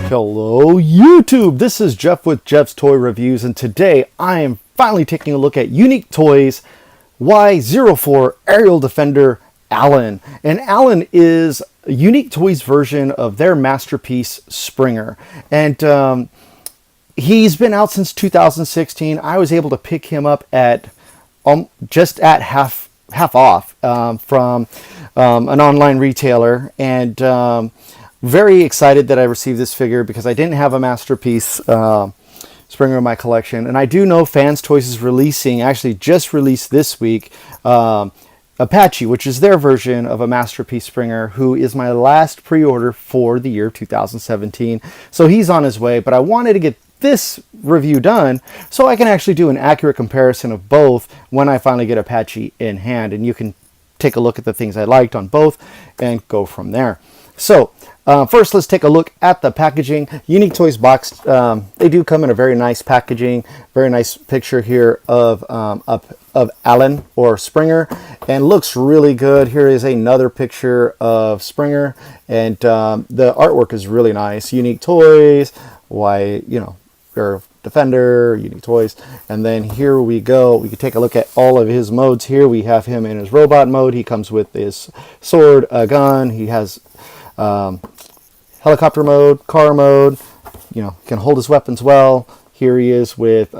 Hello YouTube, this is Jeff with Jeff's Toy Reviews, and today I am finally taking a look at Unique Toys Y-04 Aerial Defender Allen. And Allen is Unique Toys' version of their masterpiece Springer. And he's been out since 2016. I was able to pick him up at just at half off from an online retailer, and very excited that I received this figure because I didn't have a masterpiece Springer in my collection. And I do know Fans Toys is releasing, actually just released this week, Apache, which is their version of a masterpiece Springer, who is my last pre-order for the year 2017. So he's on his way, but I wanted to get this review done so I can actually do an accurate comparison of both when I finally get Apache in hand. And you can take a look at the things I liked on both and go from there. So first, let's take a look at the packaging. Unique Toys box, they do come in a very nice packaging. Very nice picture here of Allen or Springer, and looks really good. Here is another picture of Springer, and the artwork is really nice. Unique Toys, Air Defender, Unique Toys. And then here we go. We can take a look at all of his modes here. We have him in his robot mode. He comes with his sword, a gun. He has helicopter mode, car mode, can hold his weapons well. Here he is with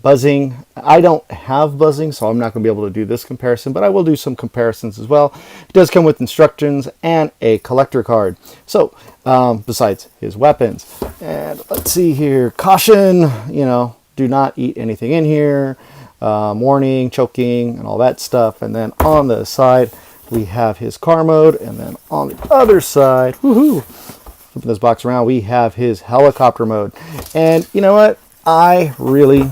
buzzing. I don't have buzzing, so I'm not going to be able to do this comparison, but I will do some comparisons as well. It does come with instructions and a collector card. So, besides his weapons. And let's see here. Caution, do not eat anything in here. Warning, choking, and all that stuff. And then on the side, we have his car mode, and then on the other side, flipping this box around, we have his helicopter mode. And you know what? I really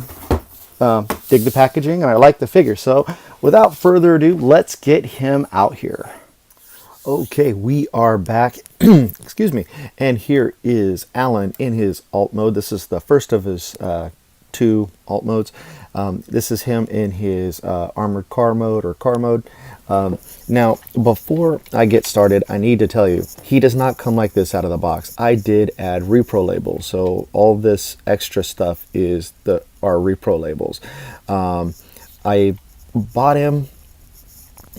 dig the packaging, and I like the figure. So without further ado, let's get him out here. Okay, we are back. Excuse me. And here is Allen in his alt mode. This is the first of his two alt modes. This is him in his armored car mode or car mode. Now, before I get started, I need to tell you, he does not come like this out of the box. I did add repro labels, so all this extra stuff is our repro labels. I bought him,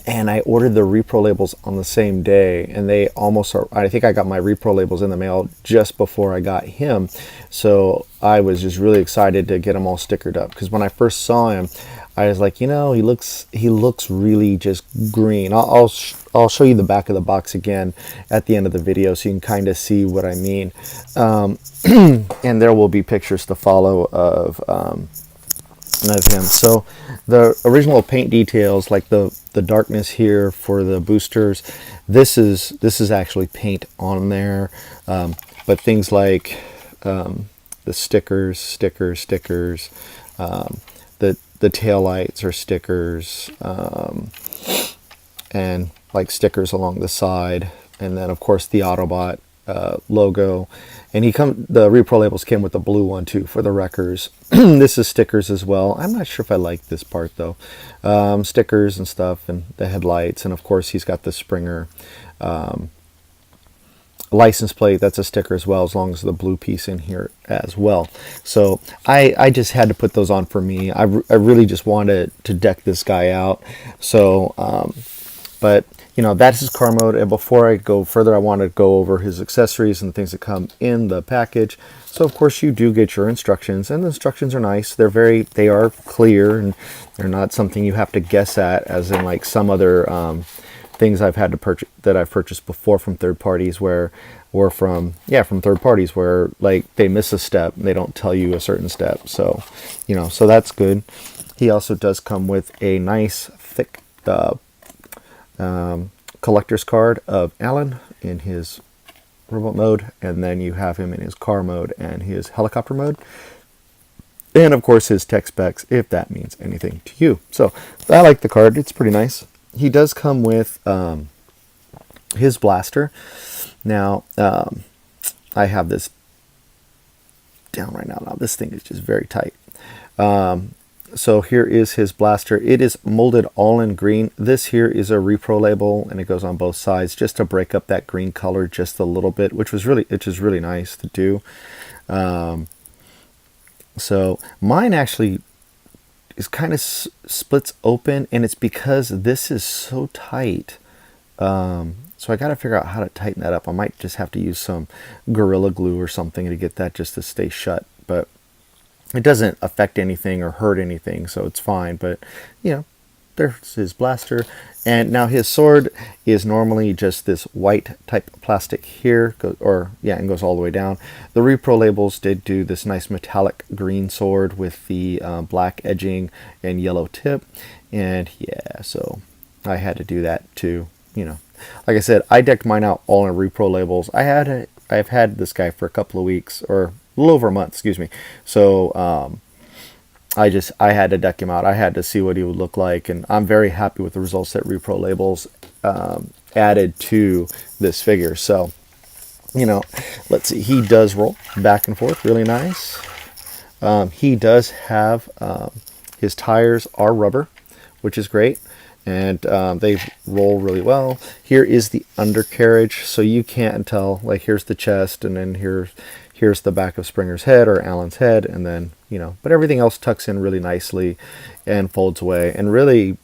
and I ordered the repro labels on the same day, and they almost are. I think I got my repro labels in the mail just before I got him, so I was just really excited to get them all stickered up, because when I first saw him, I was like, he looks really just green. I'll show you the back of the box again at the end of the video so you can kind of see what I mean. And there will be pictures to follow of him. So the original paint details, like the darkness here for the boosters, this is actually paint on there. But things like the stickers, the tail lights are stickers, and like stickers along the side, and then of course the Autobot logo. And the repro labels came with the blue one too for the wreckers. This is stickers as well. I'm not sure if I like this part though. Stickers and stuff, and the headlights, and of course he's got the Springer license plate. That's a sticker as well, as long as the blue piece in here as well. So I just had to put those on for me. I really just wanted to deck this guy out. So but that's his car mode. And before I go further, I want to go over his accessories and the things that come in the package. So of course you do get your instructions, and the instructions are nice. They are clear, and they're not something you have to guess at, as in like some other things I've had to purchase that I've purchased before from third parties, from third parties where like they miss a step and they don't tell you a certain step. So so that's good. He also does come with a nice thick collector's card of Allen in his robot mode, and then you have him in his car mode and his helicopter mode, and of course his tech specs, if that means anything to you. So I like the card. It's pretty nice. He does come with his blaster. Now, I have this down right now. Now this thing is just very tight. So here is his blaster. It is molded all in green. This here is a repro label, and it goes on both sides just to break up that green color just a little bit, which is really nice to do. So mine actually is kind of splits open, and it's because this is so tight. So I got to figure out how to tighten that up. I might just have to use some Gorilla Glue or something to get that just to stay shut. But it doesn't affect anything or hurt anything, so it's fine. But, you know, there's his blaster. And now his sword is normally just this white type plastic here, and goes all the way down. The repro labels did do this nice metallic green sword with the black edging and yellow tip. And yeah, so I had to do that too, you know. Like I said, I decked mine out all in repro labels. I've had this guy for a couple of weeks, or a little over a month, excuse me. So I had to deck him out. I had to see what he would look like, and I'm very happy with the results that repro labels added to this figure. So, you know, let's see. He does roll back and forth really nice. He does have his tires are rubber, which is great. And they roll really well. Here is the undercarriage, so you can't tell, like, here's the chest, and then here's the back of Springer's head or Alan's head, and then, you know, but everything else tucks in really nicely and folds away, and really,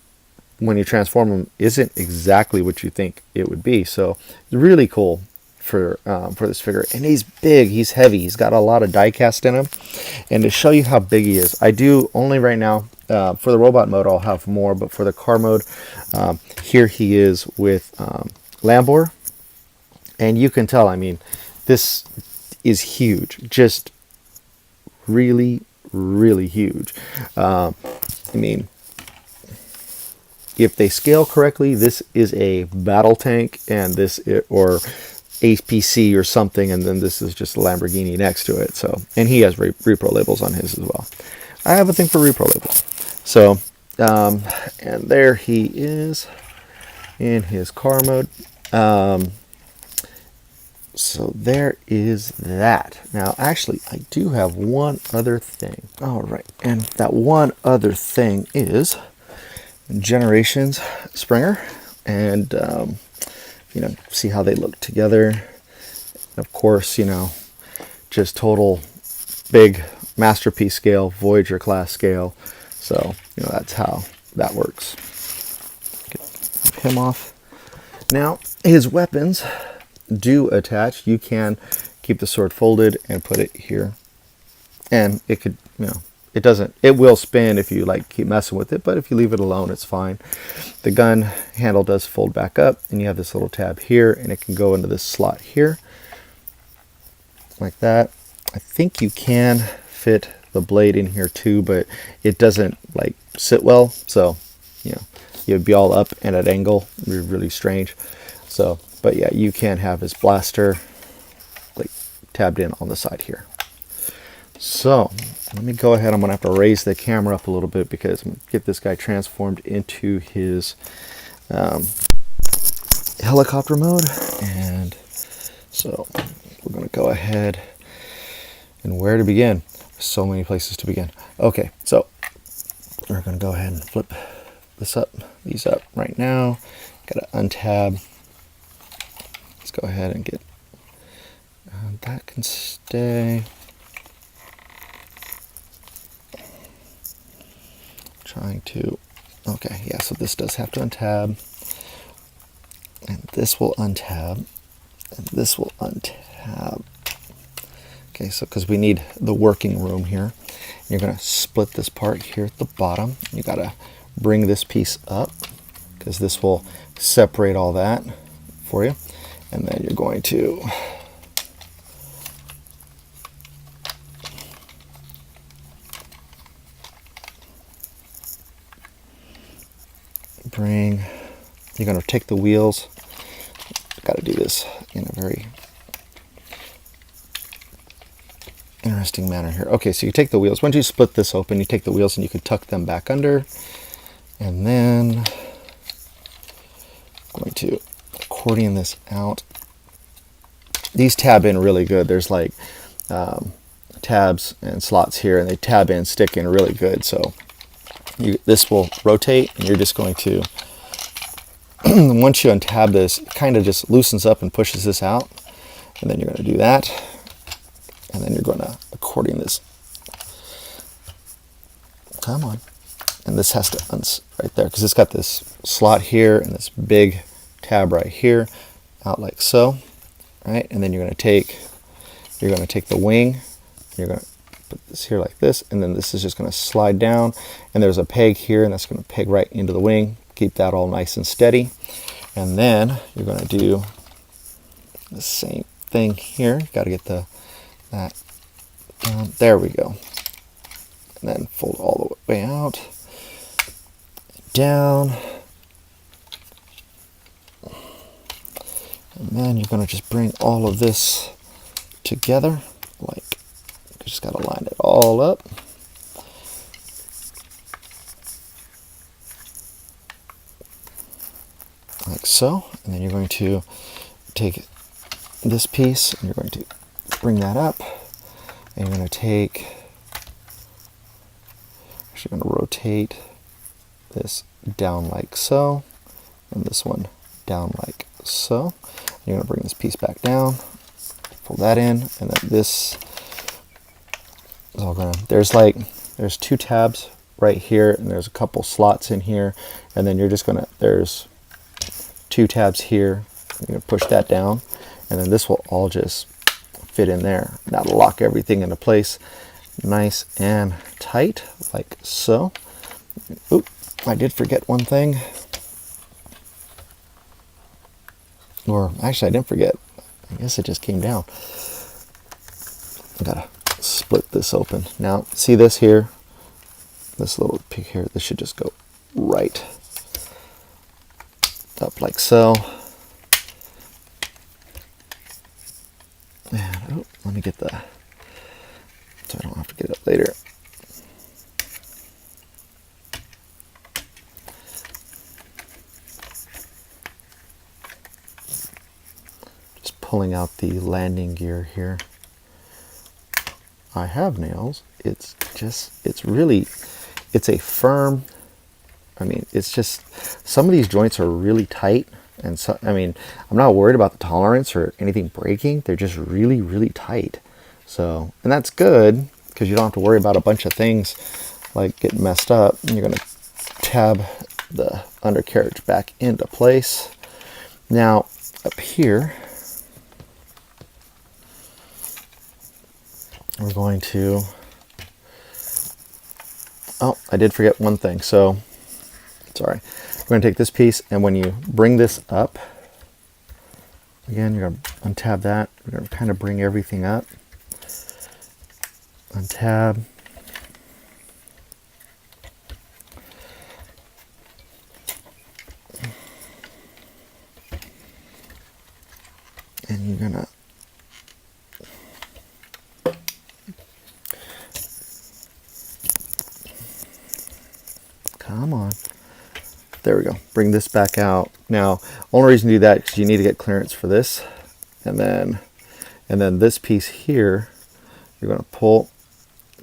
when you transform them, isn't exactly what you think it would be. So it's really cool for this figure. And he's big, he's heavy, he's got a lot of die cast in him. And to show you how big he is, I do only right now, for the robot mode I'll have more, but for the car mode, here he is with Lambor. And you can tell, I mean, this is huge, just really, really huge. I mean, if they scale correctly, this is a battle tank, and this or APC or something, and then this is just a Lamborghini next to it. So, and he has repro labels on his as well. I have a thing for repro labels. So, and there he is in his car mode. So there is that. Now, actually, I do have one other thing. All right, and that one other thing is Generations Springer, and you know, see how they look together. Of course, you know, just total big masterpiece scale, Voyager class scale. So, you know, that's how that works. Get him off. Now, his weapons do attach. You can keep the sword folded and put it here, and it could, you know, it will spin if you like keep messing with it, but if you leave it alone, it's fine. The gun handle does fold back up, and you have this little tab here, and it can go into this slot here like that. I think you can fit the blade in here too, but it doesn't like sit well, so, you know, you'd be all up and at angle. It'd be really strange. So, but yeah, you can have his blaster like tabbed in on the side here. So let me go ahead. I'm gonna have to raise the camera up a little bit because I'm gonna get this guy transformed into his helicopter mode. And so we're gonna go ahead, and where to begin? So many places to begin. Okay, so we're gonna go ahead and flip these up right now. Gotta untab. Let's go ahead and get that can stay. Trying to, okay, yeah, so this does have to untab, and this will untab, and this will untab. Okay, so because we need the working room here, you're going to split this part here at the bottom. You got to bring this piece up because this will separate all that for you, and then you're going to you're going to take the wheels. Got to do this in a very interesting manner here. Okay, so you take the wheels. Once you split this open, you take the wheels and you can tuck them back under. And then I'm going to accordion this out. These tab in really good. There's like tabs and slots here, and they tab in, stick in really good. So this will rotate, and you're just going to, once you untab this, it kind of just loosens up and pushes this out. And then you're going to do that. And then you're going to accordion this. Come on. And this has to right there, because it's got this slot here and this big tab right here, out like so. Right? And then you're going to take the wing, you're going to put this here like this, and then this is just going to slide down, and there's a peg here, and that's going to peg right into the wing. Keep that all nice and steady. And then you're going to do the same thing here. Got to get that down. There we go. And then fold all the way out, down. And then you're going to just bring all of this together, like, you just got to line it all up. Like so. And then you're going to take this piece and you're going to bring that up. And you're going to take, actually going to rotate this down like so, and this one down like so. You're going to bring this piece back down, pull that in, and then this is all going to, there's 2 tabs right here, and there's a couple slots in here, and then you're just going to, there's 2 tabs here. You're going to push that down, and then this will all just fit in there. That'll lock everything into place nice and tight, like so. Oop, I did forget one thing. Or actually, I didn't forget. I guess it just came down. I gotta split this open. Now, see this here? This little pick here, this should just go right up like so. And oh, let me get the, so I don't have to get it up later. Pulling out the landing gear here. I have nails. It's a firm, I mean, it's just, some of these joints are really tight, and so, I mean, I'm not worried about the tolerance or anything breaking. They're just really, really tight. So, and that's good, because you don't have to worry about a bunch of things like getting messed up. And you're going to tab the undercarriage back into place. Now, up here, we're going to, oh, I did forget one thing. So, sorry. We're going to take this piece, and when you bring this up, again, you're going to untab that. We're going to kind of bring everything up. Untab. And you're going to come on. There we go. Bring this back out. Now, only reason to do that is because you need to get clearance for this. And then this piece here, you're going to pull,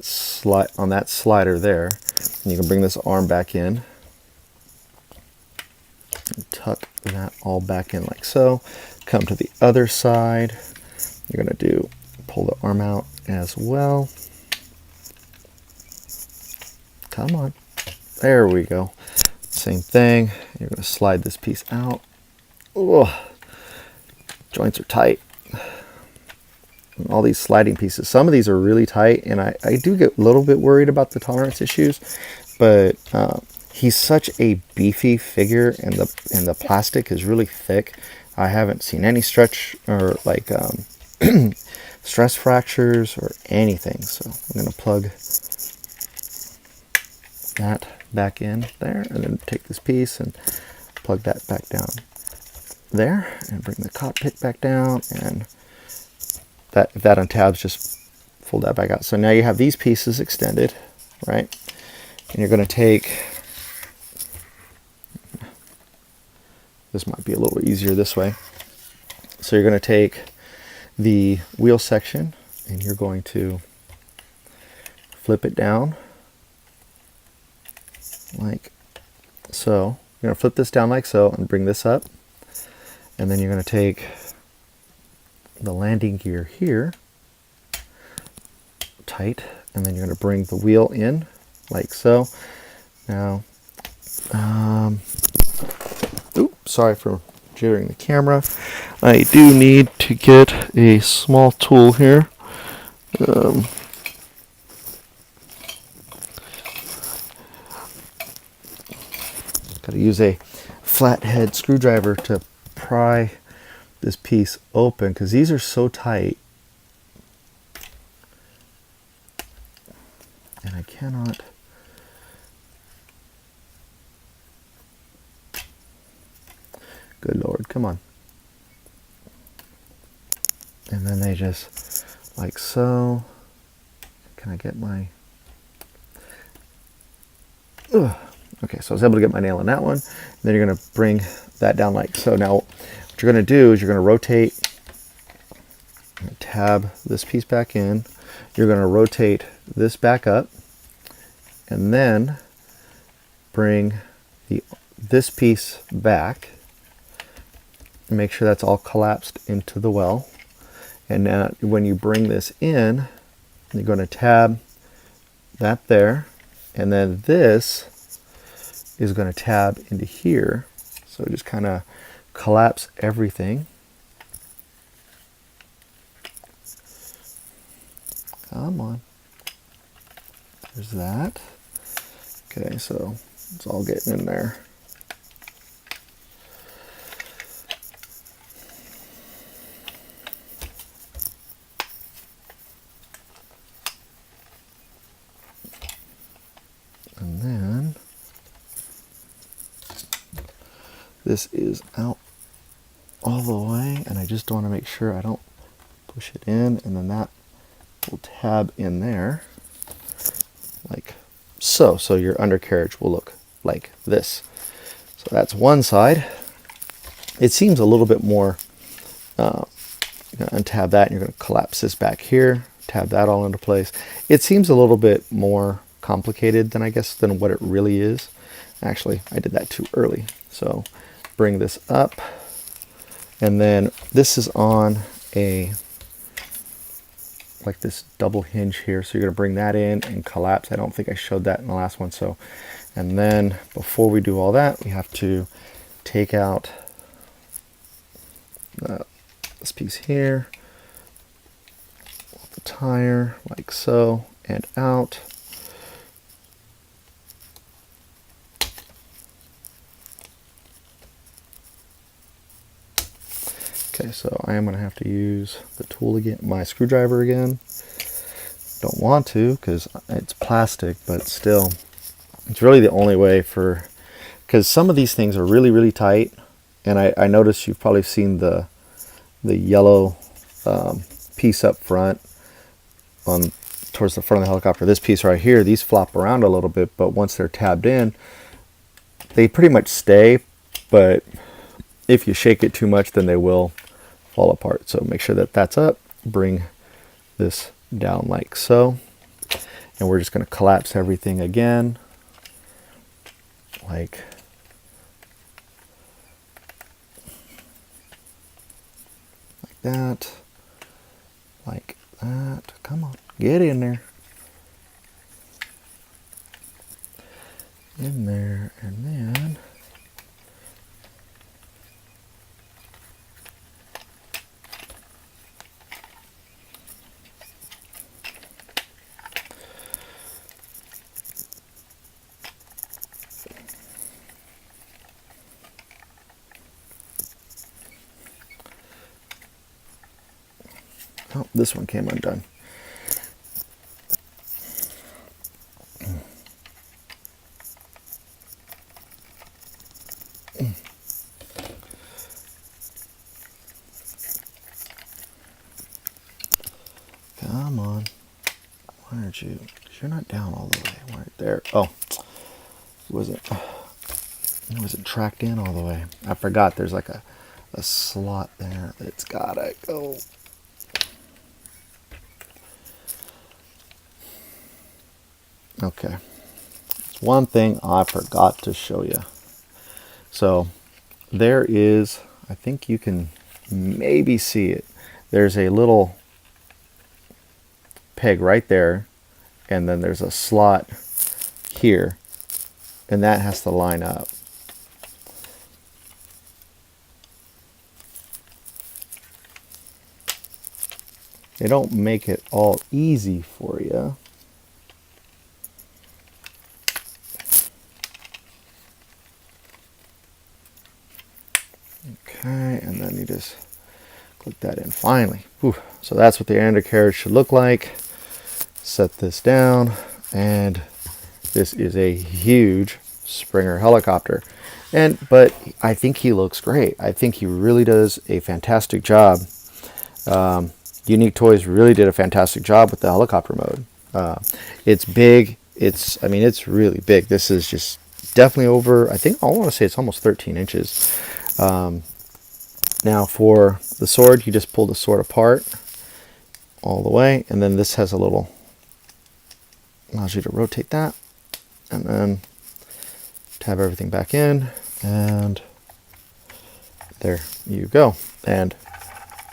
slide on that slider there. And you can bring this arm back in. And tuck that all back in like so. Come to the other side. You're going to pull the arm out as well. Come on. There we go. Same thing. You're going to slide this piece out. Ugh. Joints are tight. And all these sliding pieces. Some of these are really tight, and I do get a little bit worried about the tolerance issues, but he's such a beefy figure, and the plastic is really thick. I haven't seen any stretch or like stress fractures or anything. So I'm going to plug that back in there, and then take this piece and plug that back down there, and bring the cockpit back down, and that, if that untabs, just fold that back out. So now you have these pieces extended, right? And you're going to take, this might be a little easier this way. So you're going to take the wheel section, and you're going to flip it down like so. You're going to flip this down like so and bring this up. And then you're going to take the landing gear here, tight, and then you're going to bring the wheel in like so. Now, oops, sorry for jittering the camera. I do need to get a small tool here. Got to use a flathead screwdriver to pry this piece open because these are so tight. And I cannot. Good Lord, come on. And then they just, like so. Can I get my... Ugh. Okay, so I was able to get my nail in that one. And then you're going to bring that down like so. Now, what you're going to do is you're going to rotate, tab this piece back in. You're going to rotate this back up. And then bring this piece back. And make sure that's all collapsed into the well. And now when you bring this in, you're going to tab that there. And then this is going to tab into here. So just kind of collapse everything. Come on. There's that. Okay, so it's all getting in there. And then this is out all the way, and I just want to make sure I don't push it in, and then that will tab in there like so. So your undercarriage will look like this. So that's one side. It seems a little bit more, you're going to untab that, and you're going to collapse this back here, tab that all into place. It seems a little bit more complicated than than what it really is. Actually, I did that too early. So bring this up, and then this is on a like this double hinge here, so you're going to bring that in and collapse. I don't think I showed that in the last one. So, and then before we do all that, we have to take out this piece here, the tire like so, and out. Okay, so I am going to have to use the tool again, my screwdriver again. Don't want to because it's plastic, but still, it's really the only way for, because some of these things are really, really tight. And I noticed you've probably seen the yellow piece up front on towards the front of the helicopter. This piece right here, these flop around a little bit, but once they're tabbed in, they pretty much stay. But if you shake it too much, then they will fall apart. So make sure that that's up. Bring this down like so. And we're just going to collapse everything again. Like that. Like that. Come on. Get in there. In there. And then oh, this one came undone. Come on. Why aren't you? Because you're not down all the way. Right there. Oh, it wasn't tracked in all the way. I forgot there's like a slot there that's gotta go. Okay. It's one thing I forgot to show you. So there is, I think you can maybe see it. There's a little peg right there, and then there's a slot here, and that has to line up. They don't make it all easy for you. Okay, and then you just click that in finally. Whew. So that's what the undercarriage should look like. Set this down, and this is a huge Springer helicopter. But I think he looks great. I think he really does a fantastic job. Unique Toys really did a fantastic job with the helicopter mode. It's big. It's really big. This is just definitely over, I think I want to say it's almost 13 inches. Now for the sword, you just pull the sword apart all the way, and then this has a little, allows you to rotate that, and then tab everything back in, and there you go. And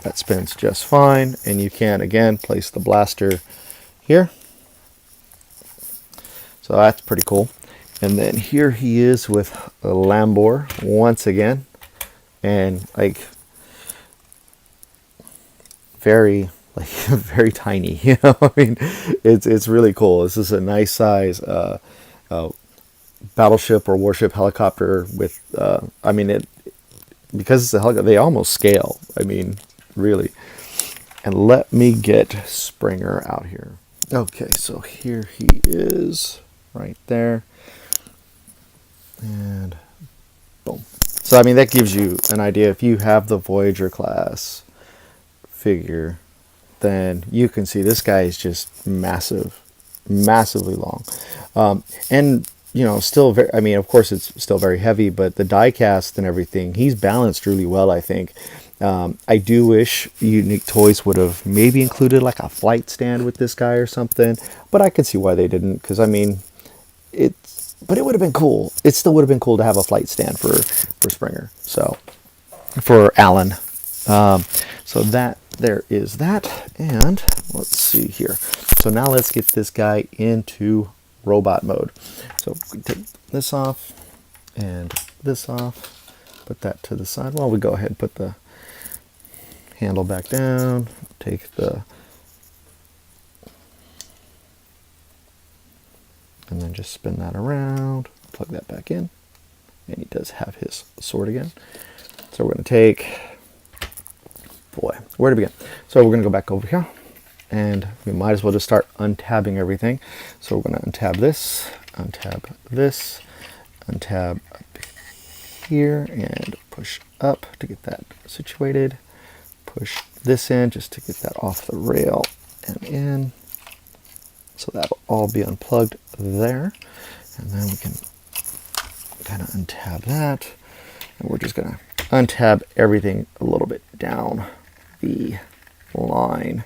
that spins just fine, and you can again place the blaster here. So that's pretty cool. And then here he is with a Lambor once again, and like very tiny, you know. I mean, it's really cool. This is a nice size battleship or warship helicopter with because it's a helicopter, they almost scale. I mean, really. And let me get Springer out here. Okay, so here he is right there, and boom. So I mean, that gives you an idea. If you have the Voyager class figure, then you can see this guy is just massive, massively long, and you know, still very, I mean, of course it's still very heavy, but the die cast and everything, he's balanced really well, I think. I do wish Unique Toys would have maybe included like a flight stand with this guy or something, but I could see why they didn't, because I mean, but it would have been cool. It still would have been cool to have a flight stand for Springer. So for Alan. So that there is that, and let's see here. So now let's get this guy into robot mode. So take this off and this off. Put that to the side while we go ahead and put the handle back down. Take the and then just spin that around, plug that back in, and he does have his sword again. So we're going to take, boy, where to begin? So we're going to go back over here, and we might as well just start untabbing everything. So we're going to untab this, untab up here, and push up to get that situated. Push this in just to get that off the rail and in. So that'll all be unplugged there. And then we can kind of untab that. And we're just going to untab everything a little bit down the line.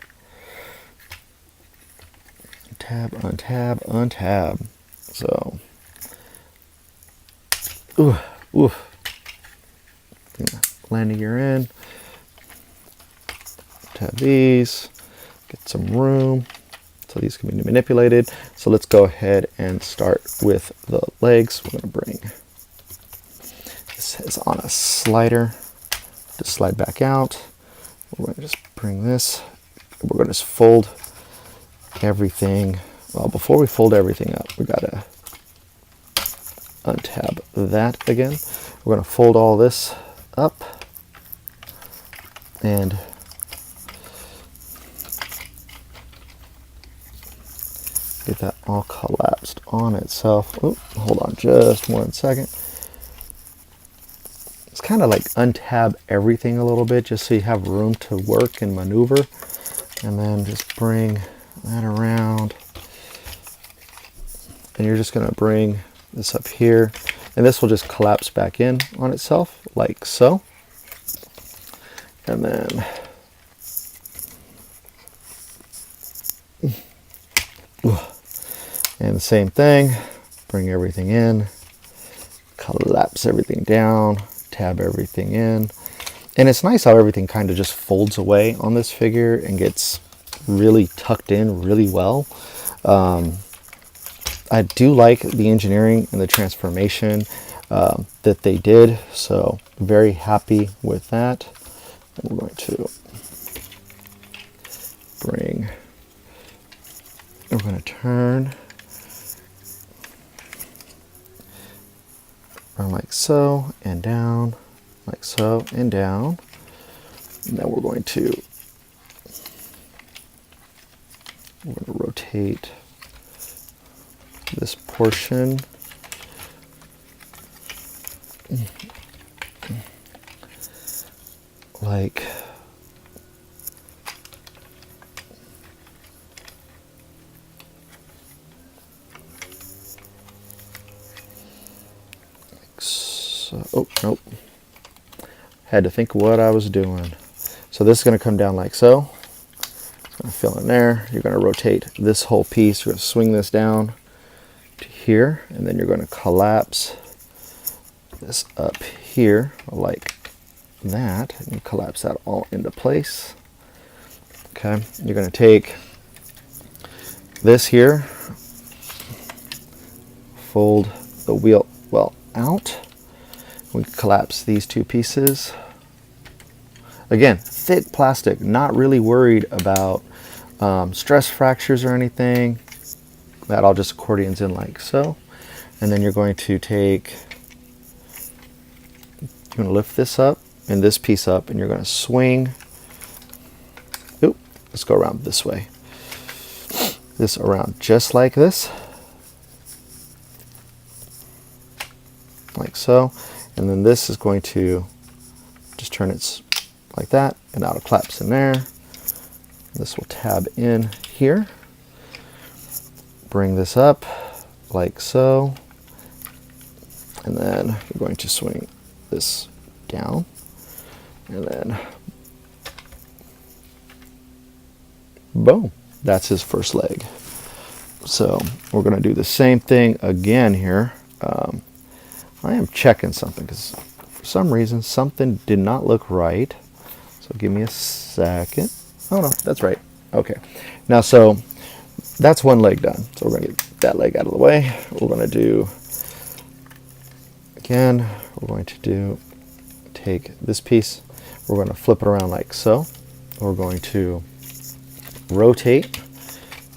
Untab, untab, untab. So, landing gear in. Tab these. Get some room. So these can be manipulated. So let's go ahead and start with the legs. We're going to bring this is on a slider to slide back out. We're going to just bring this. We're going to just fold everything. Well, before we fold everything up, we got to untab that again. We're going to fold all this up and get that all collapsed on itself. Oop, hold on just 1 second. It's kind of like untab everything a little bit just so you have room to work and maneuver. And then just bring that around. And you're just going to bring this up here. And this will just collapse back in on itself like so. And then and the same thing, bring everything in, collapse everything down, tab everything in. And it's nice how everything kind of just folds away on this figure and gets really tucked in really well. I do like the engineering and the transformation that they did, so very happy with that. And we're going to we're going to turn around like so, and down, like so, and down. And then we're going to rotate this portion like so. Oh, nope. Had to think what I was doing. So this is going to come down like so. It's going to fill in there. You're going to rotate this whole piece. You're going to swing this down to here, and then you're going to collapse this up here like that, and you collapse that all into place. Okay, you're going to take this here, fold the wheel well out. We collapse these two pieces. Again, thick plastic, not really worried about stress fractures or anything. That all just accordions in like so. And then you're going to take, you're going to lift this up and this piece up, and you're going to swing. Oop, let's go around this way. This around just like this. Like so. And then this is going to just turn it like that, and that'll collapse in there. This will tab in here. Bring this up like so, and then you're going to swing this down, and then boom, that's his first leg. So we're going to do the same thing again here. I am checking something because for some reason something did not look right, so give me a second. Oh no, that's right. Okay, now so that's one leg done. So we're going to get that leg out of the way. We're going to do, again, we're going to take this piece, we're going to flip it around like so. We're going to rotate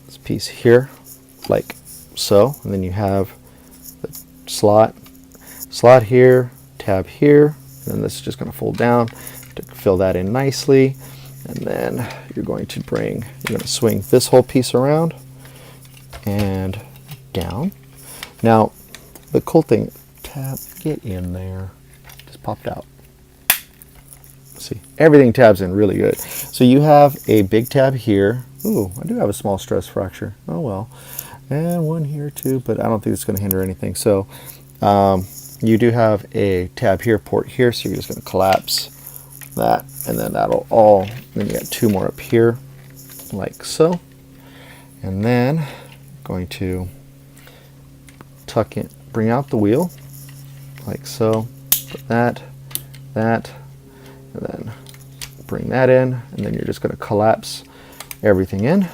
this piece here like so, and then you have the slot here, tab here, and then this is just going to fold down to fill that in nicely. And then you're going to swing this whole piece around and down. Now, the cool thing, tab, get in there, just popped out. See, everything tabs in really good. So you have a big tab here. Ooh, I do have a small stress fracture. Oh well. And one here too, but I don't think it's going to hinder anything. So you do have a tab here, port here, so you're just going to collapse that, and then that'll all, then you got two more up here like so. And then going to tuck in, bring out the wheel like so, put that, and then bring that in, and then you're just going to collapse everything in,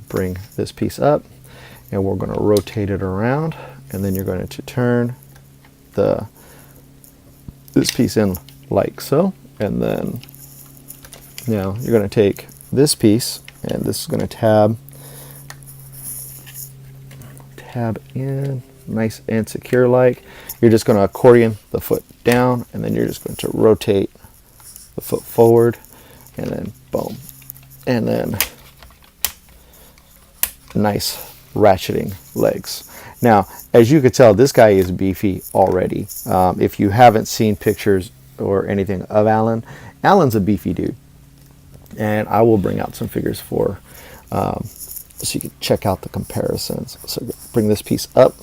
bring this piece up, and we're going to rotate it around, and then you're going to turn this piece in like so, and then now you're going to take this piece, and this is going to tab in nice and secure like. You're just going to accordion the foot down, and then you're just going to rotate the foot forward, and then boom, and then nice ratcheting legs. Now, as you could tell, this guy is beefy already. If you haven't seen pictures or anything of Alan, Alan's a beefy dude, and I will bring out some figures for so you can check out the comparisons. So bring this piece up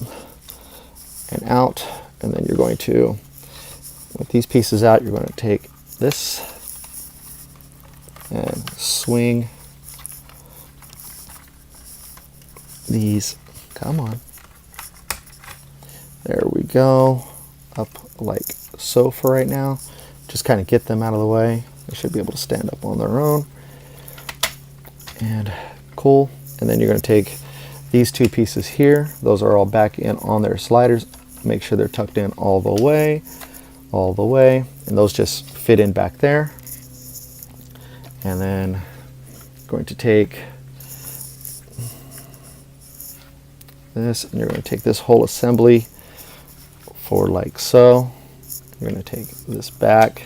and out, and then you're going to, with these pieces out, you're going to take this and swing these, come on, There we go. Up like so for right now. Just kind of get them out of the way. They should be able to stand up on their own. And cool. And then you're going to take these two pieces here. Those are all back in on their sliders. Make sure they're tucked in all the way. And those just fit in back there. And then going to take this, and you're going to take this whole assembly for like so. You're going to take this back.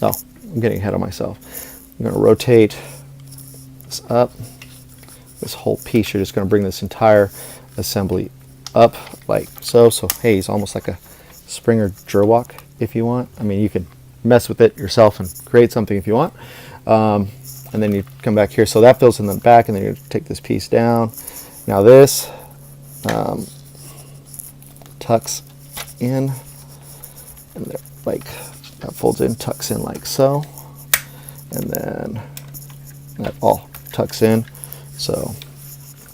Oh, I'm getting ahead of myself. I'm going to rotate this up. This whole piece, you're just going to bring this entire assembly up like so. So hey, it's almost like a Springer Gerwalk if you want. I mean, you could mess with it yourself and create something if you want. And then you come back here. So that fills in the back, and then you take this piece down. Now this tucks in, and there, like that folds in, tucks in like so, and then that all tucks in. So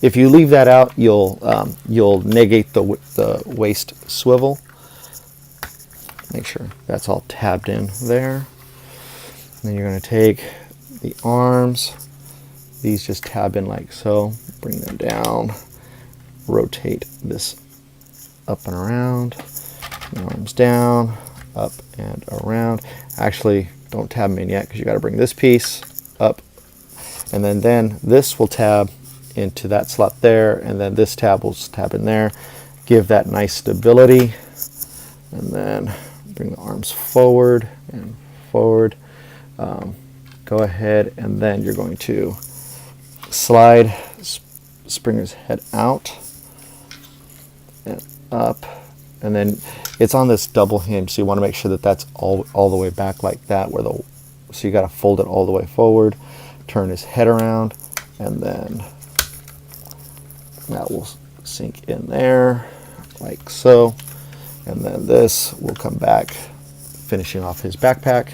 if you leave that out, you'll negate the waist swivel. Make sure that's all tabbed in there. And then you're going to take the arms. These just tab in like so. Bring them down. Rotate this up and around. The arms down, up and around. Actually, don't tab them in yet because you got to bring this piece up. And then this will tab into that slot there, and then this tab will tab in there. Give that nice stability. And then bring the arms forward and forward. Go ahead, and then you're going to slide Springer's head out and up. And then it's on this double hinge, so you want to make sure that that's all the way back like that. So you got to fold it all the way forward. Turn his head around, and then that will sink in there like so. And then this will come back, finishing off his backpack.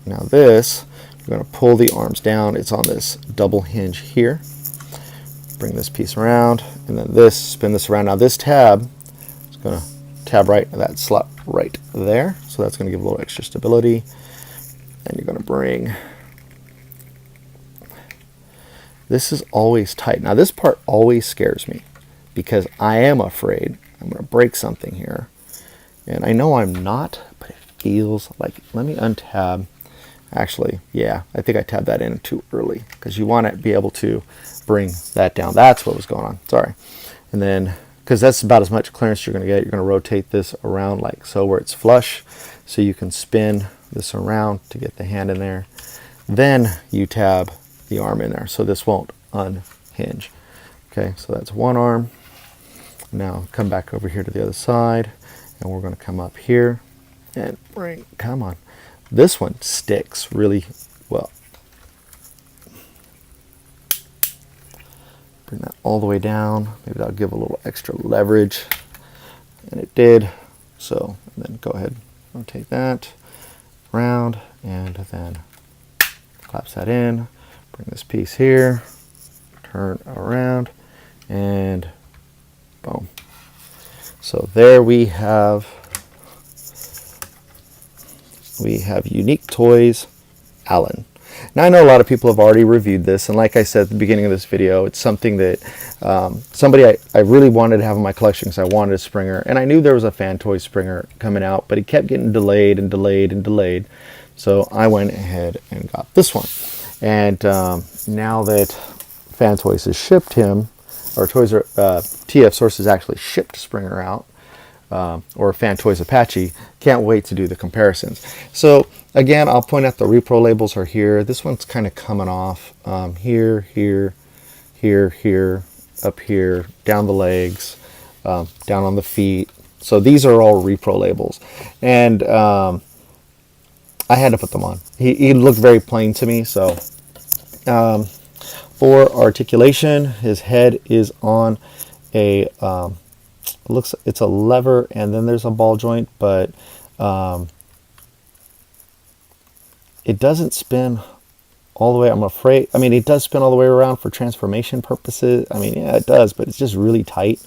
Now this, you're going to pull the arms down. It's on this double hinge here. Bring this piece around, and then this, spin this around. Now this tab is going to tab right in that slot right there. So that's going to give a little extra stability. And you're going to bring, this is always tight. Now this part always scares me because I am afraid I'm going to break something here. And I know I'm not, but it feels like, let me untab. Actually, yeah, I think I tabbed that in too early because you want to be able to bring that down. That's what was going on. Sorry. And then, because that's about as much clearance you're going to get, you're going to rotate this around like so where it's flush. So you can spin this around to get the hand in there. Then you tab the arm in there so this won't unhinge. Okay, so that's one arm. Now come back over here to the other side, and we're going to come up here and bring, come on. This one sticks really well. Bring that all the way down. Maybe that'll give a little extra leverage. And it did. So, and then go ahead and rotate that around, and then collapse that in. Bring this piece here. Turn around, and boom. So there we have Unique Toys Allen. Now I know a lot of people have already reviewed this, and like I said at the beginning of this video, it's something that somebody I really wanted to have in my collection because I wanted a Springer, and I knew there was a Fan Toys Springer coming out, but it kept getting delayed and delayed and delayed. So I went ahead and got this one. And now that Fan Toys has shipped him, or TF Source has actually shipped Springer out, or Fans Toys Apache, can't wait to do the comparisons. So again, I'll point out the repro labels are here. This one's kind of coming off here, here, here, here, up here, down the legs, down on the feet. So these are all repro labels, and I had to put them on. He looked very plain to me. So for articulation, his head is on a it's a lever, and then there's a ball joint, but It doesn't spin all the way, I'm afraid. I mean, it does spin all the way around for transformation purposes. I mean, yeah, it does, but it's just really tight.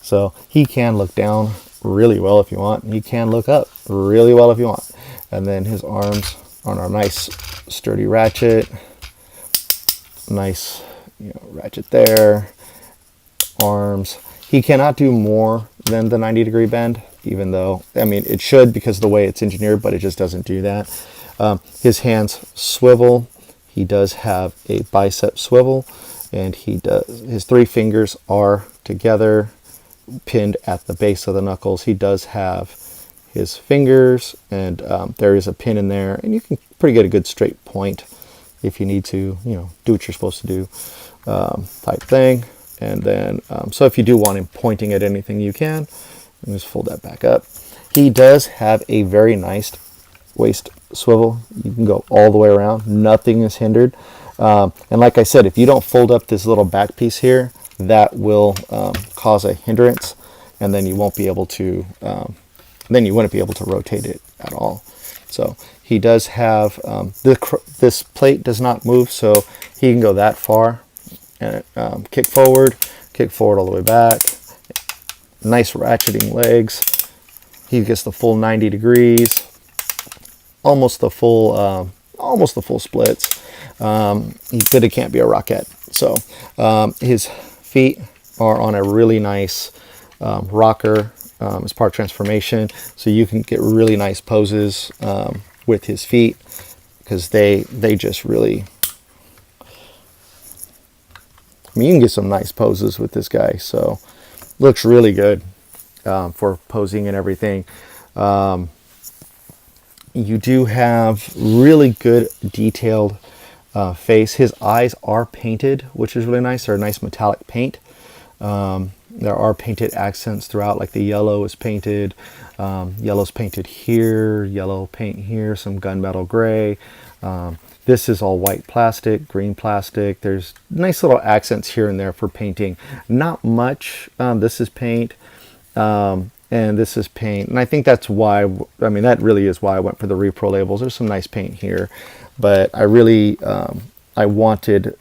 So he can look down really well if you want. He can look up really well if you want. And then his arms on a nice sturdy ratchet. Nice, ratchet there. Arms. He cannot do more than the 90-degree bend, even though, I mean, it should because of the way it's engineered, but it just doesn't do that. His hands swivel. He does have a bicep swivel, and his 3 fingers are together, pinned at the base of the knuckles. He does have his fingers, and there is a pin in there, and you can pretty get a good straight point if you need to, do what you're supposed to do, type thing. And then, so if you do want him pointing at anything, you can. And just fold that back up. He does have a very nice waist swivel. You can go all the way around. Nothing is hindered. And like I said, if you don't fold up this little back piece here, that will cause a hindrance, and then you won't be able to. Then you wouldn't be able to rotate it at all. So he does have this plate does not move, so he can go that far. And kick forward all the way back. Nice ratcheting legs. He gets the full 90 degrees, almost the full splits. But it can't be a rocket. So his feet are on a really nice rocker as part of transformation, so you can get really nice poses with his feet, because they just really. I mean, you can get some nice poses with this guy, so looks really good for posing and everything. You do have really good detailed face. His eyes are painted, which is really nice. They're a nice metallic paint. There are painted accents throughout, like the yellow is painted. Yellow's painted here, yellow paint here, some gunmetal gray. This is all white plastic, green plastic. There's nice little accents here and there for painting. Not much. This is paint, and this is paint. And I think that's why, I mean, that really is why I went for the repro labels. There's some nice paint here. But I really, I wanted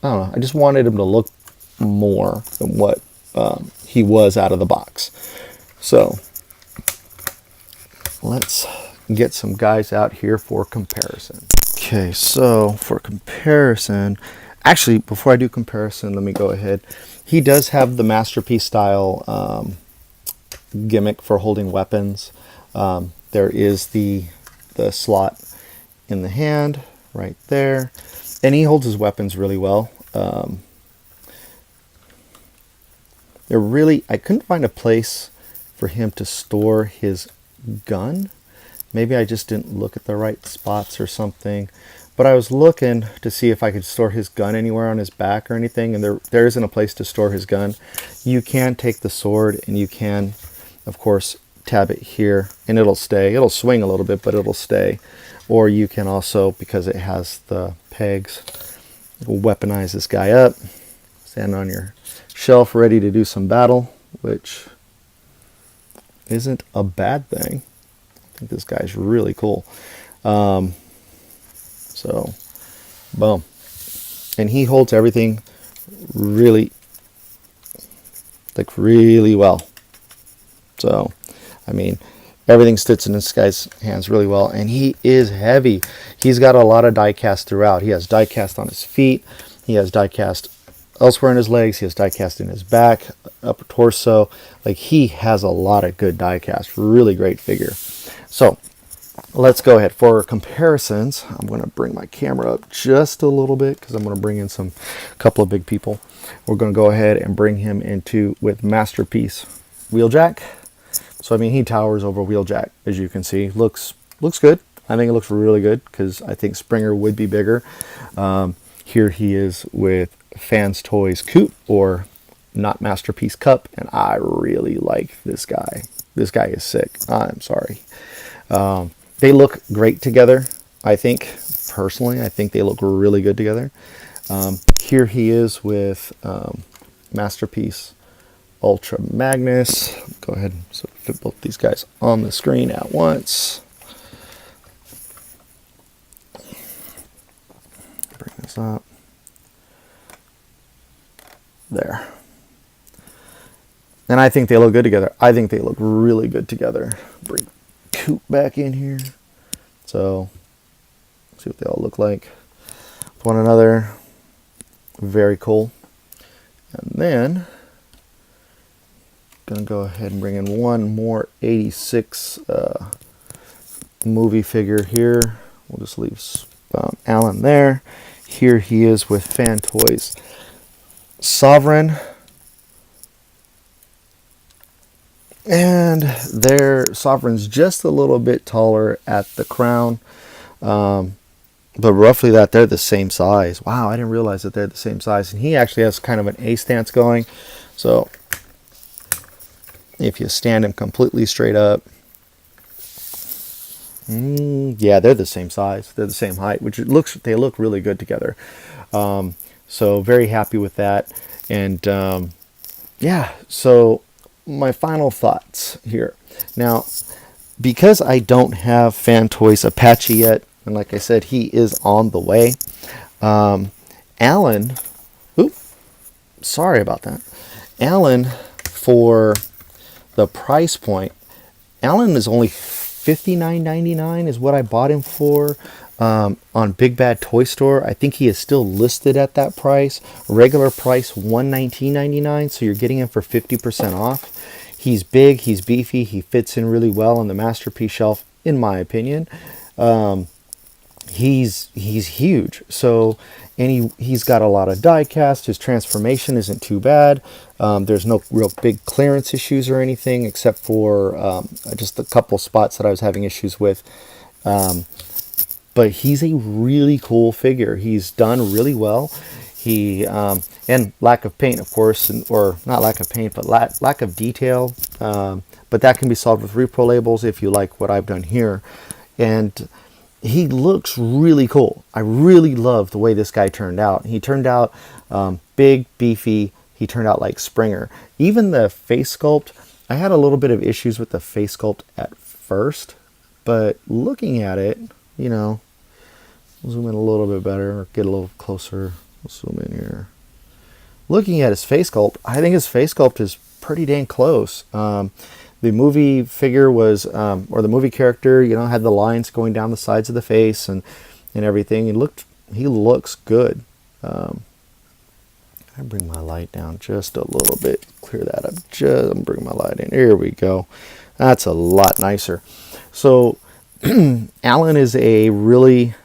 I just wanted him to look more than what he was out of the box. So let's get some guys out here for comparison. Okay, so for comparison, actually, before I do comparison, let me go ahead. He does have the Masterpiece style gimmick for holding weapons. There is the slot in the hand right there, and he holds his weapons really well. I couldn't find a place for him to store his gun. Maybe I just didn't look at the right spots or something, but I was looking to see if I could store his gun anywhere on his back or anything, and there isn't a place to store his gun. You can take the sword and you can, of course, tab it here, and it'll stay. It'll swing a little bit, but it'll stay. Or you can also, because it has the pegs, weaponize this guy up, stand on your shelf ready to do some battle, which isn't a bad thing. I think this guy's really cool. So, boom. And he holds everything really well. So, I mean, everything sits in this guy's hands really well. And he is heavy. He's got a lot of die cast throughout. He has die cast on his feet. He has die cast elsewhere in his legs. He has die cast in his back, upper torso. Like, he has a lot of good die cast. Really great figure. So let's go ahead for comparisons. I'm going to bring my camera up just a little bit because I'm going to bring in a couple of big people. We're going to go ahead and bring him with Masterpiece Wheeljack. So I mean, he towers over Wheeljack, as you can see. Looks good. I think it looks really good because I think Springer would be bigger. Here he is with Fans Toys Coot, or not Masterpiece Cup, and I really like this guy. This guy is sick. I'm sorry. They look great together. I think, personally, I think they look really good together. Here he is with Masterpiece Ultra Magnus. Go ahead and sort of fit both these guys on the screen at once. So, boom. And he holds everything really well. And he is heavy. He's got a lot of die cast throughout. He has die cast on his feet. He has die cast in his back, upper torso. Like, he has a lot of good die cast. Really stop. There. And I think they look good together. I think they look really good together. Bring Coop back in here. So, see what they all look like with one another. Very cool. And then, gonna go ahead and bring in one more 86 movie figure here. We'll just leave Alan there. Here he is with Fan Toys Sovereign. And their Sovereign's just a little bit taller at the crown. But roughly that they're the same size. Wow, I didn't realize that they're the same size. And he actually has kind of an A stance going. So if you stand him completely straight up, yeah, they're the same size. They're the same height, which they look really good together. So very happy with that. And yeah, so my final thoughts here. Now, because I don't have Fan Toys Apache yet, and like I said, he is on the way. Alan, sorry about that. Alan, for the price point, Alan is only $59.99 is what I bought him for on Big Bad Toy Store. I think he is still listed at that price. Regular price $119.99, so you're getting him for 50% off. He's big, he's beefy, he fits in really well on the Masterpiece shelf, in my opinion. He's huge. So, and he's got a lot of die cast. His transformation isn't too bad. There's no real big clearance issues or anything, except for just a couple spots that I was having issues with. But he's a really cool figure. He's done really well. He and lack of paint, of course, or not lack of paint, but lack of detail. But that can be solved with repro labels if you like what I've done here. And he looks really cool. I really love the way this guy turned out. He turned out big, beefy. He turned out like Springer. Even the face sculpt, I had a little bit of issues with the face sculpt at first, but looking at it, you know, we'll zoom in a little bit better or get a little closer. We'll zoom in here. Looking at his face sculpt, I think his face sculpt is pretty dang close. The movie figure was, or the movie character, you know, had the lines going down the sides of the face and everything. He looks good. I bring my light down just a little bit, clear that up. I'm bringing my light in. Here we go. That's a lot nicer. So Alan is a really,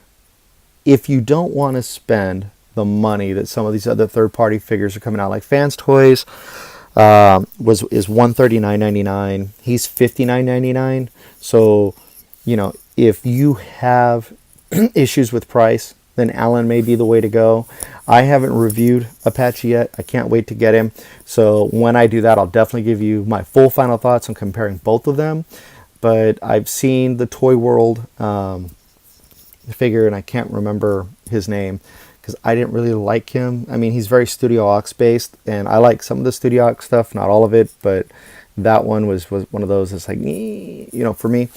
if you don't want to spend the money that some of these other third-party figures are coming out, like Fans Toys is $139.99. He's $59.99. So, you know, if you have issues with price, then Alan may be the way to go. I haven't reviewed Apache yet. I can't wait to get him. So when I do that, I'll definitely give you my full final thoughts on comparing both of them. But I've seen the Toy World figure, and I can't remember his name because I didn't really like him. I mean, he's very Studio Ox based, and I like some of the Studio Ox stuff, not all of it, but that one was one of those that's like, you know, for me.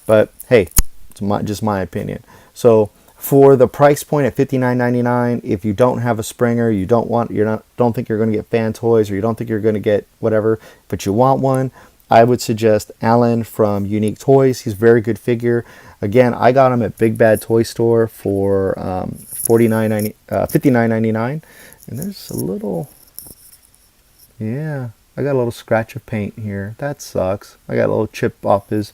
But hey, it's just my opinion. So for the price point at $59.99, if you don't have a Springer, don't think you're going to get Fan Toys, or you don't think you're going to get whatever, but you want one, I would suggest Alan from Unique Toys. He's a very good figure. Again, I got him at Big Bad Toy Store for $59.99, and there's a little, yeah, I got a little scratch of paint here. That sucks. I got a little chip off his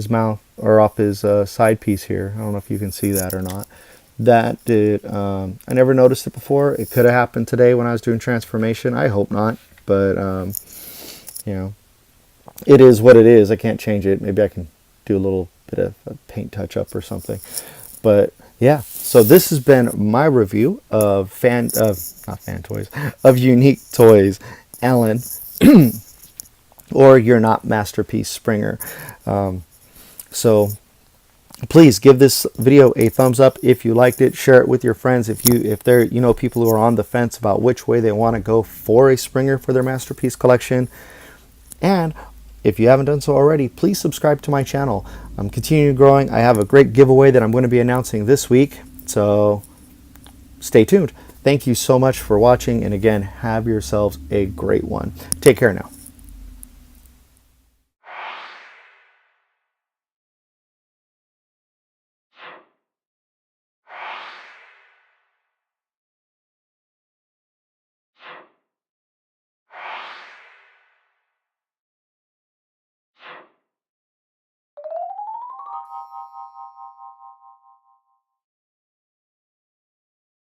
mouth, or off his side piece here. I don't know if you can see that or not. That did, I never noticed it before. It could have happened today when I was doing transformation. I hope not, but you know, it is what it is. I can't change it. Maybe I can do a little bit of a paint touch up or something. But yeah, so this has been my review of of Unique Toys Alan or You're Not Masterpiece Springer. So please give this video a thumbs up if you liked it. Share it with your friends if they're, you know, people who are on the fence about which way they want to go for a Springer for their Masterpiece collection. And if you haven't done so already, please subscribe to my channel. I'm continuing growing. I have a great giveaway that I'm going to be announcing this week. So stay tuned. Thank you so much for watching, and again, have yourselves a great one. Take care now.